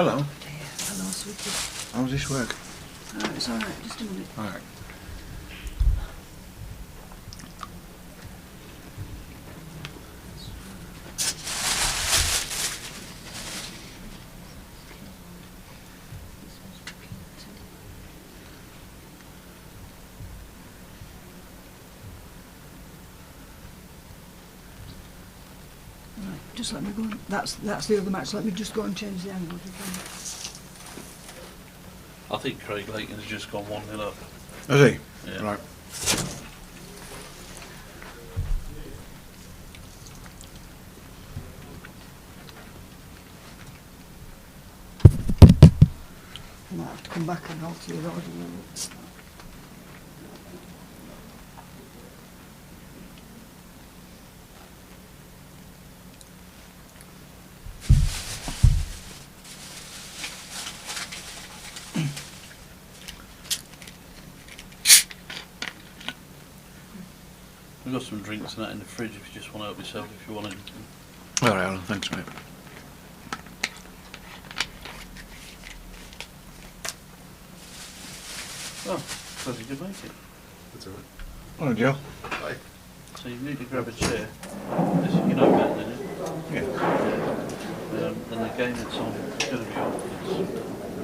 Hello. Dear, hello, sweetie. How's this work? It's alright, just a minute. Alright. Right, just let me go. That's the other match. Let me just go and change the angle. I think Craig Lakin has just gone 1-0 up. Has he? Yeah. Right. I might have to come back and alter your order a little. We've got some drinks and that in the fridge if you just want to help yourself if you want anything. Alright, Alan, thanks, mate. Oh, glad you could make it. That's alright. Hello, Joe. Hi. So you need to grab a chair. This, you know better than it. Yeah. And the game that's on is going to be on.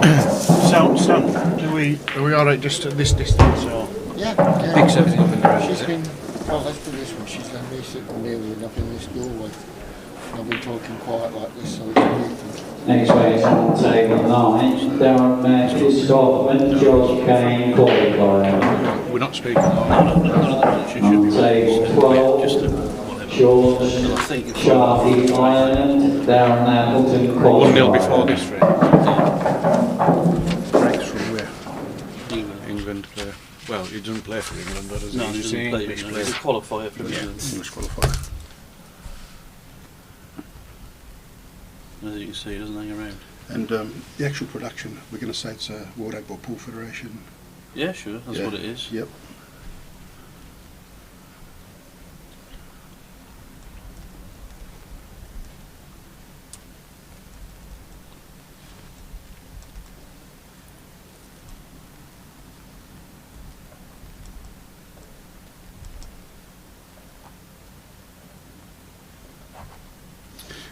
It's Sam, are we alright just at this distance, or? Yeah, Picks everything up in the room, She's is it? been, well, let's put it this way, she's been me sitting nearly enough in this doorway. I've been talking quiet like this, so it's a weird thing. Next race on table 9, Darren Murphy, Scotland, George Kane, qualifier. We're not speaking, no, that should On be table 12, just whatever. George And I think if Sharpie, Ireland, Darren Appleton, 1-0 before qualifier. this, right? Breaks from where? England play. Well, he doesn't play for England, but does he? No, he He's doesn't the play. English He's player. a qualifier for Yeah, England. English qualifier. As you can see, he doesn't hang around. And the actual production, we're going to say it's a World Rugby Pool Federation. Yeah, sure, that's Yeah. what it is. Yep.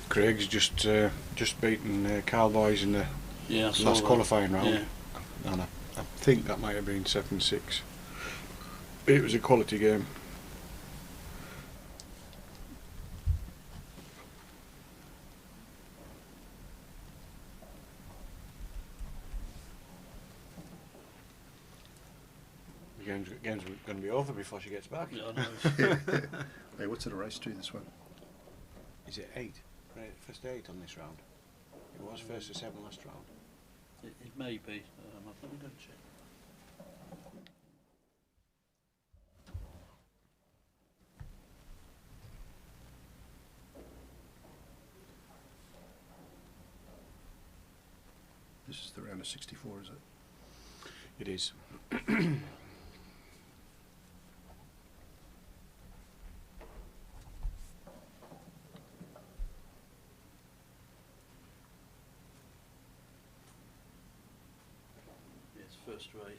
Craig's just beaten Cowboys in the Yeah, I saw last that. qualifying round, Yeah. and I think that might have been 7-6. It was a quality game. The game's going to be over before she gets back. Yeah, I know. Hey, what's it a race to, this one? Is it 8? Right, first 8 on this round. It was first to 7 last round. It may be. Let me go and check. This is the round of 64, is it? It is. It's first rate.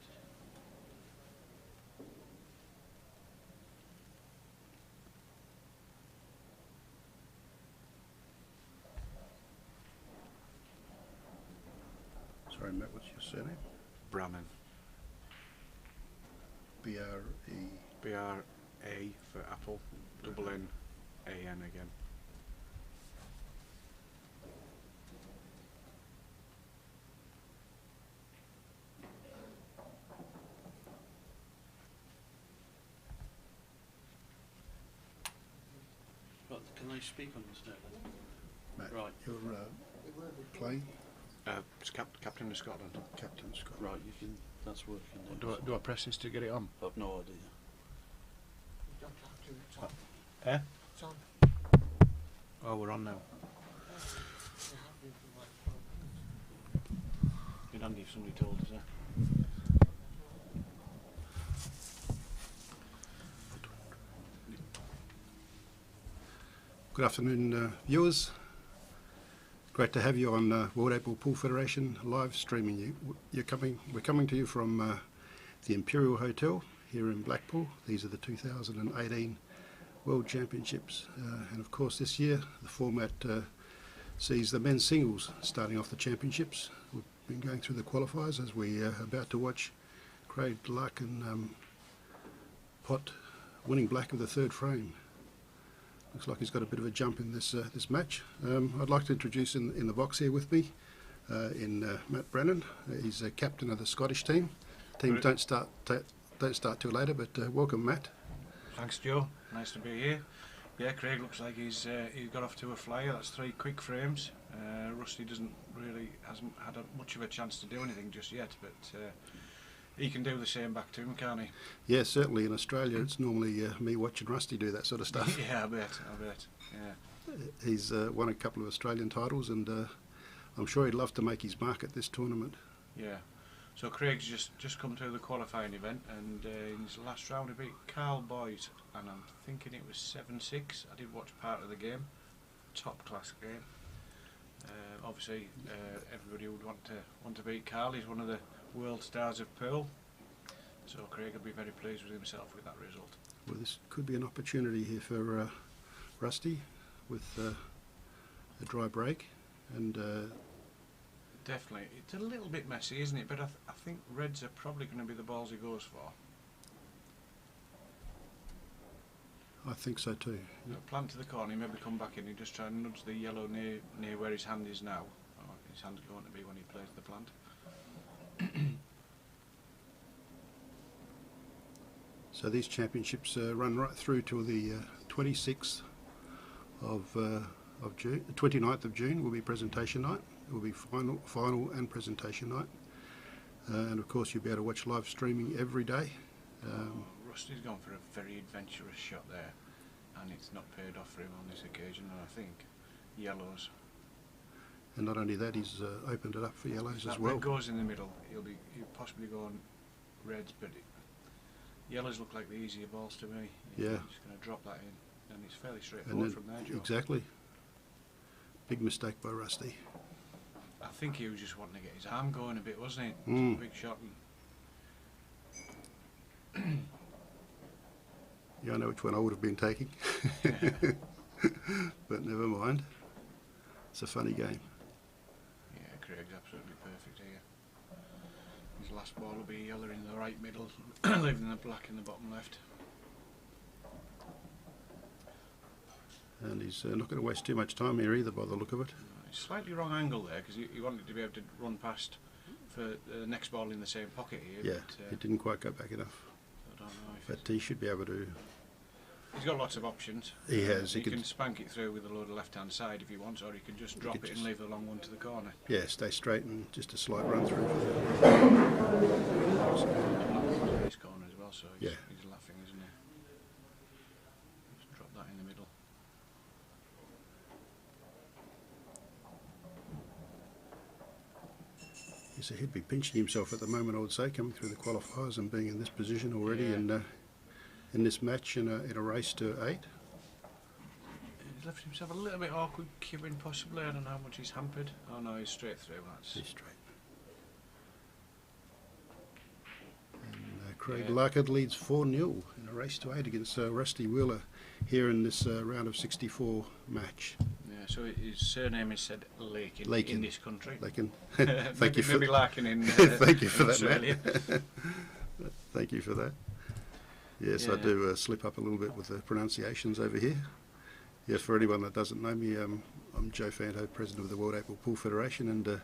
Sorry, Matt, what's your surname? Braman. B-R-E... B-R-A for Apple, double N-A-N again. Right, can they speak on this now then? Matt, Right. your play? It's Captain of Scotland. Captain Scott. Right, you can. That's working. Then. Do I press this to get it on? I've no idea. Eh? Oh, we're on now. It'd be handy if somebody told us that. Good afternoon, viewers. Great to have you on World 8 Ball Pool Federation live streaming. We're coming to you from the Imperial Hotel here in Blackpool. These are the 2018 World Championships, and of course this year the format sees the men's singles starting off the championships. We've been going through the qualifiers as we are about to watch Craig Lakin pot winning black of the third frame. Looks like he's got a bit of a jump in this this match. I'd like to introduce in the box here with me Matt Brennan. He's a captain of the Scottish team. Teams don't start till later, but welcome, Matt. Thanks, Joe. Nice to be here. Yeah, Craig looks like he's got off to a flyer. That's 3 quick frames. Rusty hasn't had much of a chance to do anything just yet, but he can do the same back to him, can't he? Yeah, certainly. In Australia, it's normally me watching Rusty do that sort of stuff. Yeah, I bet. Yeah. He's won a couple of Australian titles, and I'm sure he'd love to make his mark at this tournament. Yeah. So Craig's just come through the qualifying event, and in his last round he beat Carl Boyd, and I'm thinking it was 7-6. I did watch part of the game. Top class game. Obviously, everybody would want to beat Carl. He's one of the world stars of pool. So Craig will be very pleased with himself with that result. Well, this could be an opportunity here for Rusty with a dry break, and definitely. It's a little bit messy, isn't it? But I think reds are probably going to be the balls he goes for. I think so too. Plant to the corner, maybe come back in and just try and nudge the yellow near where his hand is now. Or his hand's going to be when he plays the plant. So these championships run right through till the 26th of June. 29th of June will be presentation night. It will be final and presentation night. And of course you'll be able to watch live streaming every day. Rusty's gone for a very adventurous shot there, and it's not paid off for him on this occasion, and I think yellows. And not only that, he's opened it up for yellows as well. Red goes in the middle. He'll possibly go on reds, but yellows look like the easier balls to me. Yeah. He's just going to drop that in, and it's fairly straightforward from there, Joe. Exactly. Big mistake by Rusty. I think he was just wanting to get his arm going a bit, wasn't he? Mm. Big shot. Yeah, I know which one I would have been taking. But never mind. It's a funny game. Yeah, Craig's absolutely perfect here. His last ball will be yellow in the right middle, leaving the black in the bottom left. And he's not going to waste too much time here either by the look of it. It's slightly wrong angle there, because he wanted to be able to run past for the next ball in the same pocket here. Yeah, but, it didn't quite go back enough. I don't know if But he should be able to. he's got lots of options. He has. He can spank it through with a load of left-hand side if he wants, or he can just drop it and leave the long one to the corner. Yeah, stay straight and just a slight run through. This corner as well, so he's laughing, isn't he? Just drop that in the middle. So he'd be pinching himself at the moment, I would say, coming through the qualifiers and being in this position already in this match in a race to 8. He's left himself a little bit awkward cueing possibly. I don't know how much he's hampered. Oh no, he's straight through. He's straight. And Craig Lakin leads 4-0 in a race to 8 against Rusty Wheeler here in this round of 64 match. Yeah, so his surname is said Lakin in this country. Lakin. Thank you for maybe Lakin in thank you for that, Australia. Matt. Thank you for that. Yes, yeah. I do slip up a little bit with the pronunciations over here. Yeah, for anyone that doesn't know me, I'm Joe Fanto, President of the World 8 Ball Pool Federation, and of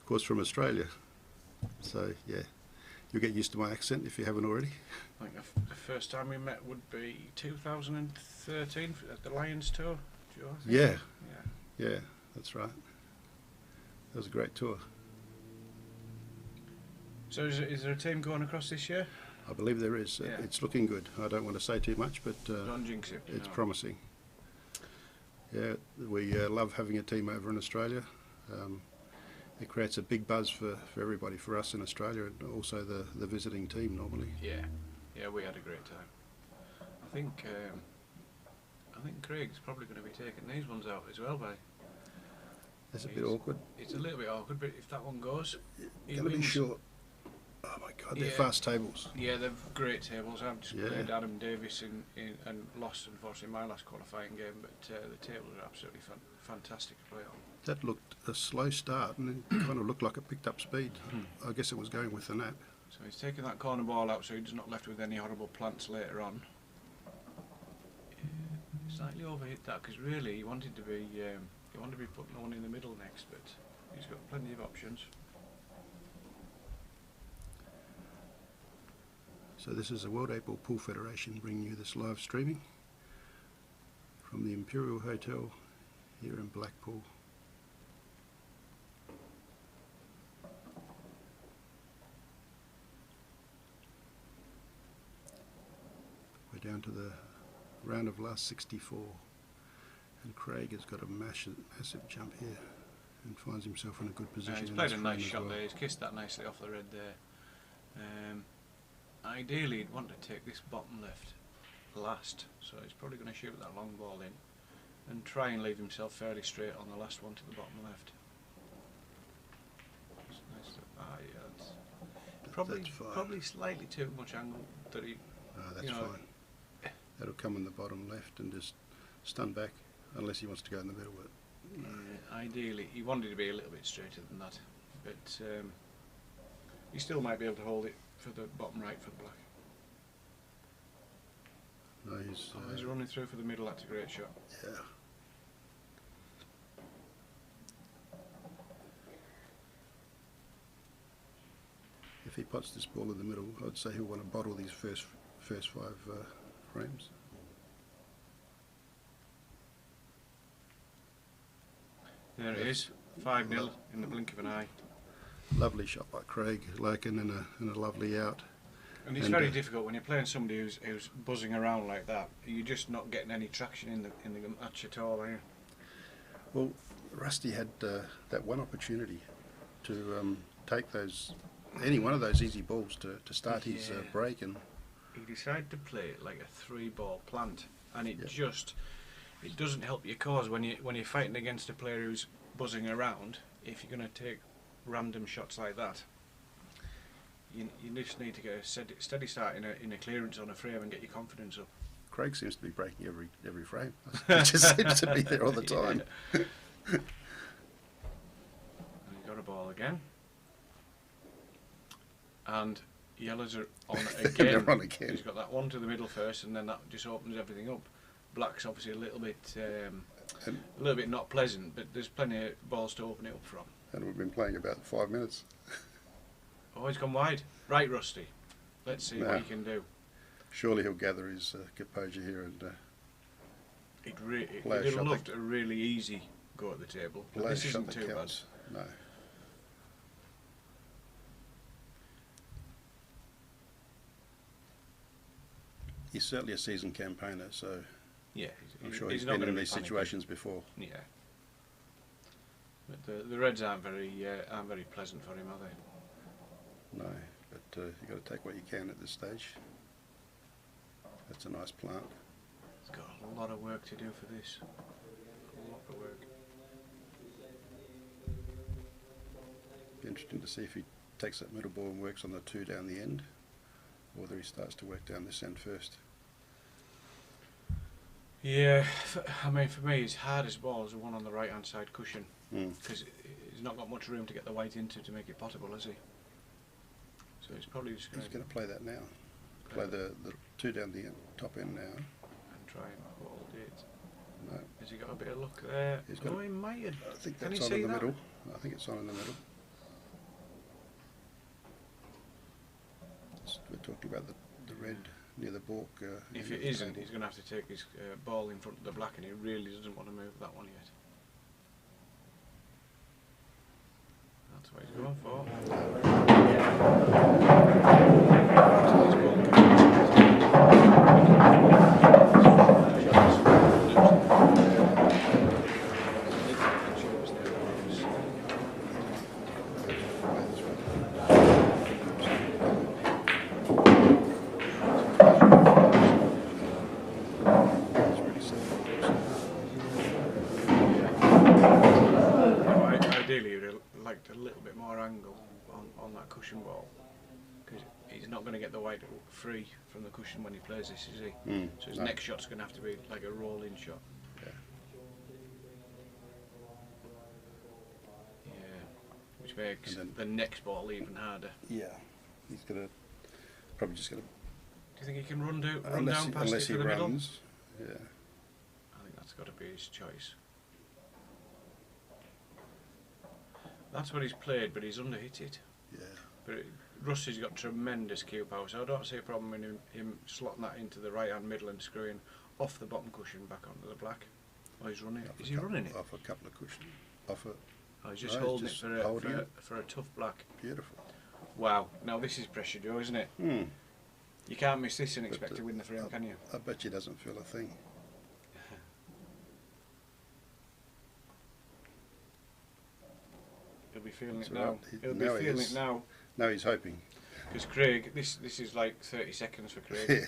course from Australia. So yeah, you'll get used to my accent if you haven't already. I think the first time we met would be 2013 at the Lions tour. Joe, yeah, that's right. That was a great tour. So is there a team going across this year? I believe there is. Yeah. It's looking good. I don't want to say too much, but don't jinx it. It's promising. Yeah, we love having a team over in Australia. It creates a big buzz for everybody, for us in Australia, and also the visiting team normally. Yeah, we had a great time. I think I think Craig's probably going to be taking these ones out as well. That's a bit awkward. It's a little bit awkward, but if that one goes, he Going to be wins. short. Oh my God, they're Yeah. fast tables. Yeah, they're great tables. I've just Yeah. played Adam Davis and lost, unfortunately, my last qualifying game, but the tables are absolutely fantastic to play on. That looked a slow start and it kind of looked like it picked up speed. I guess it was going with the nap. So he's taking that corner ball out so he's not left with any horrible plants later on. Slightly overhit that because really he wanted to be putting the one in the middle next, but he's got plenty of options. So this is the World 8 Ball Pool Federation bringing you this live streaming from the Imperial Hotel here in Blackpool. We're down to the round of last 64 and Craig has got a massive jump here and finds himself in a good position. He's in played this a nice frame as shot well. there, he's kissed that nicely off the red there. Ideally he'd want to take this bottom left last, so he's probably going to shoot that long ball in and try and leave himself fairly straight on the last one to the bottom left. It's nice yeah, that's That's fine. probably slightly too much angle that he, That's you know, fine. That'll come in the bottom left and just stun back unless he wants to go in the middle with it. ideally he wanted to be a little bit straighter than that, but he still might be able to hold it for the bottom right for the black. No, he's, He's running through for the middle, that's a great shot. yeah. If he puts this ball in the middle, I'd say he'll want to bottle these first 5 frames. There it is, 5-0 in the blink of an eye. Lovely shot by Craig Lakin and a lovely out. And it's very difficult when you're playing somebody who's buzzing around like that. You're just not getting any traction in the match at all, are you? Well, Rusty had that one opportunity to take any one of those easy balls to start his Yeah. break, and He decided to play it like a 3-ball plant, and it Yeah. it doesn't help your cause when you're fighting against a player who's buzzing around. If you're going to take random shots like that, you just need to get a steady start in a clearance on a frame and get your confidence up. Craig seems to be breaking every frame. He just seems to be there all the time. Yeah. And he's got a ball again. And yellows are on again. They're on again. He's got that one to the middle first, and then that just opens everything up. Black's obviously a little bit not pleasant, but there's plenty of balls to open it up from. And we've been playing about 5 minutes. Oh, he's gone wide. Right, Rusty. Let's see what he can do. Surely he'll gather his composure here and It play a would shot have loved that- a really easy go at the table. But play a this shot isn't that too bad. counts. No. He's certainly a seasoned campaigner, so Yeah, I'm sure he's he's not been gonna in be these panicking. situations before. Yeah. But the Reds aren't very pleasant for him, are they? No, but you've got to take what you can at this stage. That's a nice plant. He's got a lot of work to do for this. A lot of work. Be interesting to see if he takes that middle ball and works on the 2 down the end, or whether he starts to work down this end first. Yeah, I mean, for me, his hardest ball is the one on the right-hand side cushion, because he's not got much room to get the white into to make it potable, has he? So he's probably just He's going to play that now. Play the 2 down the end, top end now. and try and hold it. No, Has he got a bit of luck there? He's got Oh, he might have. I think Can that's you on see in the that? middle. I think it's on in the middle. We're talking about the red near the balk. If end it of the isn't, table. he's going to have to take his ball in front of the black, and he really doesn't want to move that one yet. That's what he's going for. It's really simple. White free from the cushion when he plays this, is he? Mm, So his no. next shot's going to have to be like a rolling shot. Yeah. Yeah, which makes And then- the next ball even harder. Yeah, he's gonna probably just gonna Do you think he can run down past it unless to he the middle? runs. Yeah, I think that's got to be his choice. That's what he's played, but he's underhit it. yeah. But Rusty's got tremendous cue power, so I don't see a problem in him slotting that into the right hand middle and screwing off the bottom cushion back onto the black. Oh, he's running. Off Is a he couple- running it? Off a couple of cushions. Off a Oh, he's just No, he's holding just it holding it. for a tough black. beautiful. Wow. Now this is pressure, Joe, isn't it? Hmm. You can't miss this and But, expect to win the frame, can you? I bet you doesn't feel a thing. He'll be feeling That's it now. right. He'll Now be he feeling is. it now. No, he's hoping. Because Craig, this is like 30 seconds for Craig.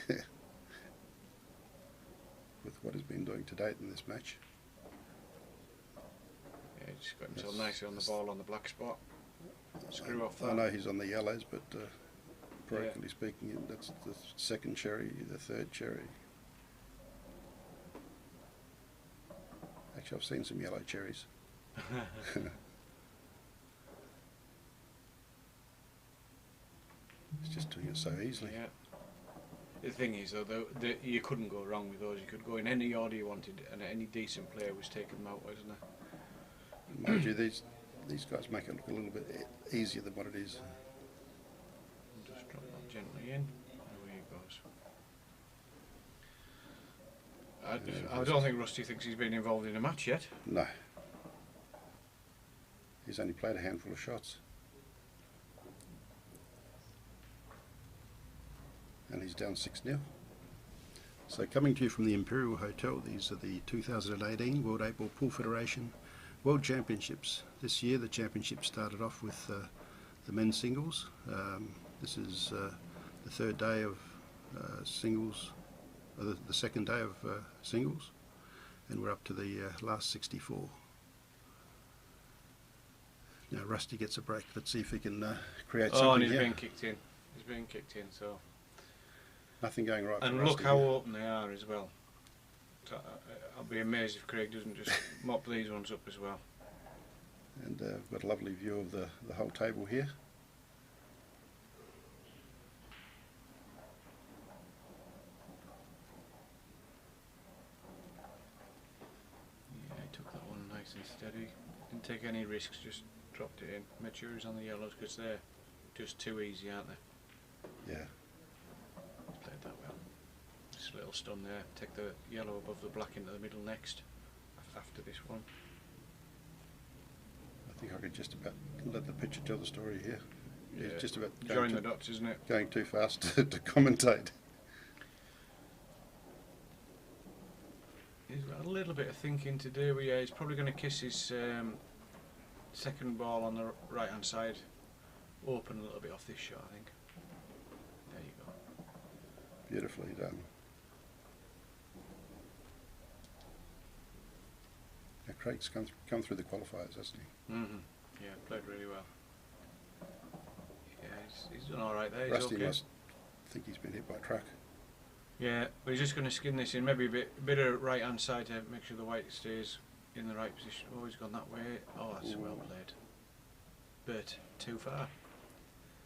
With what he's been doing to date in this match. Yeah, he just got himself Yes. nicely on the ball on the black spot. Screw off that. I know he's on the yellows, but practically speaking, that's the second cherry, the third cherry. Actually, I've seen some yellow cherries. He's just doing it so easily. Yeah. The thing is, though, you couldn't go wrong with those. You could go in any order you wanted, and any decent player was taking them out, wasn't there? Mind you, these guys make it look a little bit easier than what it is. Just drop that gently in. Away he goes. I don't think Rusty thinks he's been involved in a match yet. No. He's only played a handful of shots. And he's down 6-0. So coming to you from the Imperial Hotel, these are the 2018 World 8 Ball Pool Federation World Championships. This year the championship started off with the men's singles. This is the third day of singles, the second day of singles, and we're up to the last 64. Now Rusty gets a break. Let's see if he can create something. Oh, and he's here. being kicked in. He's being kicked in, so... Nothing going right. And for look Rusty how here. open they are as well. So, I'll be amazed if Craig doesn't just mop these ones up as well. And we've got a lovely view of the whole table here. Yeah, he took that one nice and steady. Didn't take any risks, just dropped it in. Made sure he's on the yellows because they're just too easy, aren't they? Yeah. Played that well. Just a little stun there. Take the yellow above the black into the middle next. After this one. I think I could just about let the picture tell the story here. Yeah. It's just about Join the dots, isn't it? going too fast to commentate. He's got a little bit of thinking to do. But yeah, he's probably going to kiss his second ball on the right hand side. Open a little bit off this shot, I think. There you go. Beautifully done. Now Craig's come through the qualifiers, hasn't he? Yeah, played really well. Yeah, he's done all right there. He's Rusty okay. must think he's been hit by a truck. Yeah, but he's just going to skin this in. Maybe a bit of right hand side to make sure the white stays in the right position. Oh, he's gone that way. Oh, that's well played. But too far.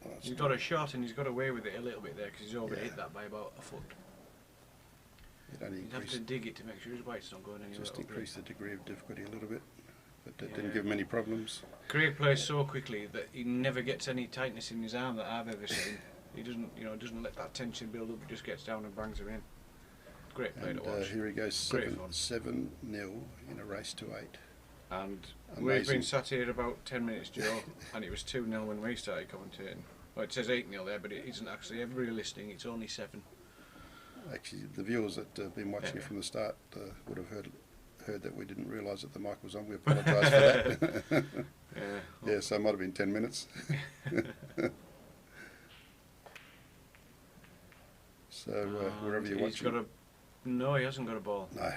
Well, that's He's got a shot and he's got away with it a little bit there because he's overhit that by about a foot. It only He'd have to dig it to make sure his white's not going anywhere. just over it. increased the degree of difficulty a little bit, but it Yeah. didn't give him any problems. Craig plays so quickly that he never gets any tightness in his arm that I've ever seen. He doesn't let that tension build up. He just gets down and bangs her in. Great play And to watch. here he goes, Great 7-0 in a race to 8. And we've Amazing. been sat here about 10 minutes, Joe, and it was 2-0 when we started commentating. Well, it says 8-0 there, but it isn't actually. Everybody listening, it's only 7. Actually, the viewers that have been watching Yeah. it from the start would have heard that we didn't realise that the mic was on. We apologise for that. Yeah. Yeah, so it might have been 10 minutes. So wherever you're He's watching, got no, he hasn't got a ball. no,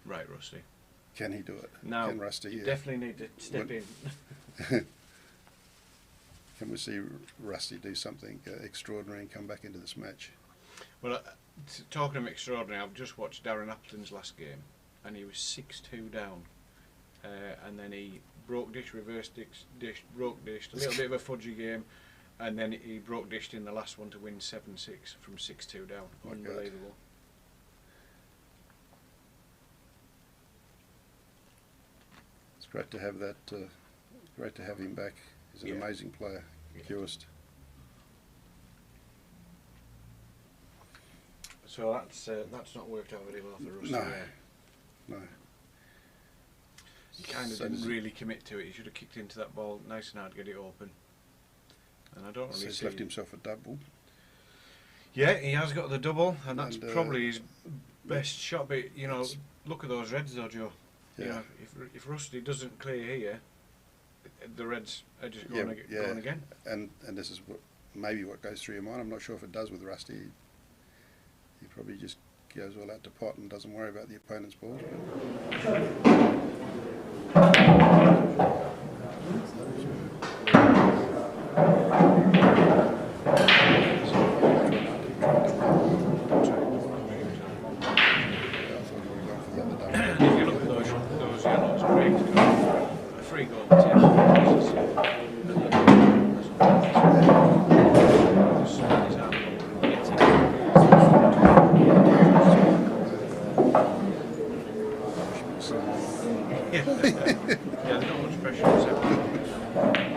Right, Rusty. can he do it? Now, Can Rusty? you Yeah. definitely need to step When- in. Can we see Rusty do something extraordinary and come back into this match? Well, talking of extraordinary, I've just watched Darren Appleton's last game, and he was 6-2 down, and then he broke dish, reverse dish, broke dish, a little bit of a fudgy game, and then he broke dished in the last one to win 7-6 from 6-2 down. My God. Unbelievable. It's great to have that. Great to have him back. He's an Yeah. amazing player. Yeah. Curist. So that's not worked out very well for Rusty. No. No. He kind of So didn't does- really commit to it. He should have kicked into that ball nice and hard, get it open. And I don't So really he's see. left himself a double. Yeah, he has got the double, and that's And, probably his best shot. But you know, look at those Reds, though, Joe. You Yeah. know, if Rusty doesn't clear here, the Reds are just Yeah, going, yeah. going again. And this is maybe what goes through your mind. I'm not sure if it does with Rusty. He probably just goes all out to pot and doesn't worry about the opponent's balls. And if you look at those yellows, great. A free goal at 10. Yeah, there's not much pressure on himself.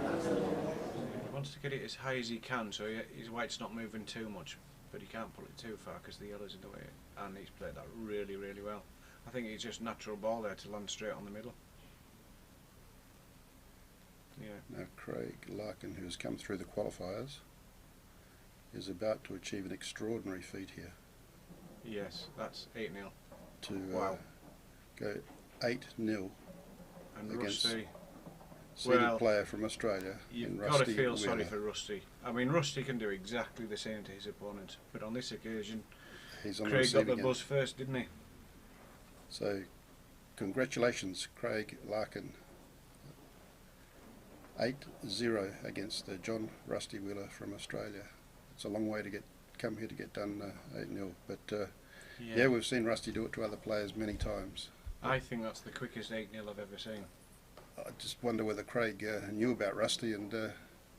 He wants to get it as high as he can, so his white's not moving too much, but he can't pull it too far because the yellow's in the way, and he's played that really, really well. I think it's just natural ball there to land straight on the middle. Yeah. Now Craig Lakin, who has come through the qualifiers, is about to achieve an extraordinary feat here Yes, that's 8-0. to Wow. go 8-0 And against Rusty, seeded Well, player from Australia. you've in got to Rusty feel sorry Wheeler. for Rusty. I mean, Rusty can do exactly the same to his opponent, but on this occasion, He's on the Craig got receiving the end. buzz first, didn't he? So, congratulations, Craig Larkin. 8-0 against John Rusty Wheeler from Australia. It's a long way to come here to get done 8-0, but yeah, we've seen Rusty do it to other players many times. I think that's the quickest 8-0 I've ever seen. I just wonder whether Craig knew about Rusty and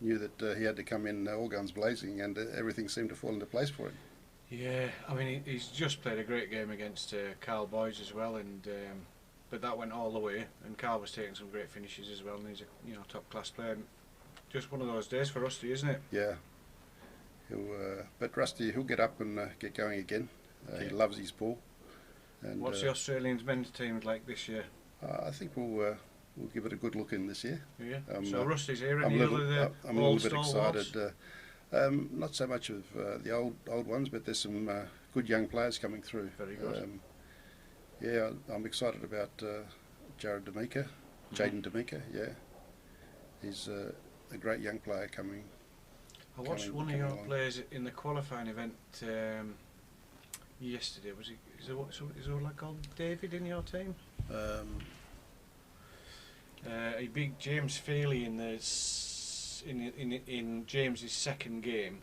knew that he had to come in all guns blazing, and everything seemed to fall into place for him. Yeah, I mean, he's just played a great game against Carl Boys as well, and but that went all the way, and Carl was taking some great finishes as well, and he's a top class player. And just one of those days for Rusty, isn't it? Yeah. But Rusty, he'll get up and get going again. He loves his ball. And What's the Australians men's team like this year? I think we'll give it a good look in this year. Yeah. Um, So Rusty's here, and I'm a the little, other I'm a old little bit stalwarts. excited. Not so much of the old ones, but there's some good young players coming through. Very good. Yeah, I'm excited about Jared D'Amica, Jaden D'Amica. Yeah, he's a great young player coming. I watched one of your players in the qualifying event yesterday. Is there a lad called David in your team? He beat James Feely in James's second game,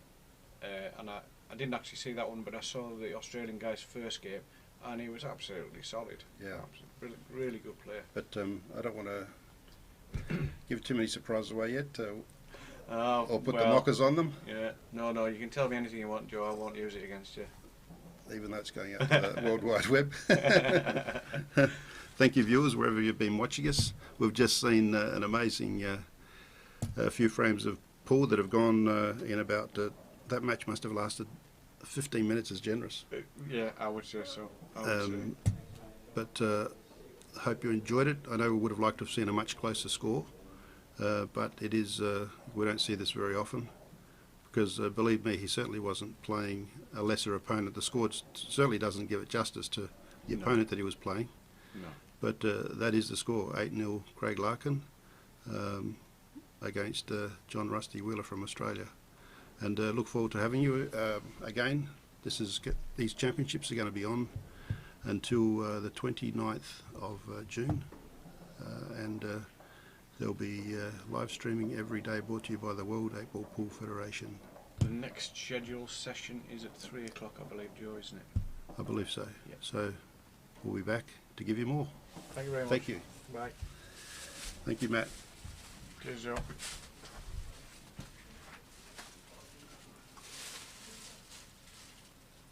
and I didn't actually see that one, but I saw the Australian guy's first game, and he was absolutely solid. Yeah, really, really good player. but I don't want to give too many surprises away yet, or put the knockers on them. Yeah, no, you can tell me anything you want, Joe. I won't use it against you. Even though it's going out to the World Wide Web. Thank you, viewers, wherever you've been watching us. We've just seen an amazing few frames of pool that have gone in about, that match must have lasted 15 minutes, is generous. Yeah, I would say so. But I hope you enjoyed it. I know we would have liked to have seen a much closer score, but it is, we don't see this very often, because believe me, he certainly wasn't playing a lesser opponent. The score certainly doesn't give it justice to the opponent that he was playing. No. But that is the score, 8-0 Craig Lakin against John Rusty Wheeler from Australia. And look forward to having you again. These championships are going to be on until the 29th of June, and there'll be live streaming every day brought to you by the World 8-Ball Pool Federation. The next scheduled session is at 3 o'clock, I believe, Joe, isn't it? I believe so. Yep. So we'll be back to give you more. Thank you very much. Thank you. Bye. Thank you, Matt. Cheers, Joe.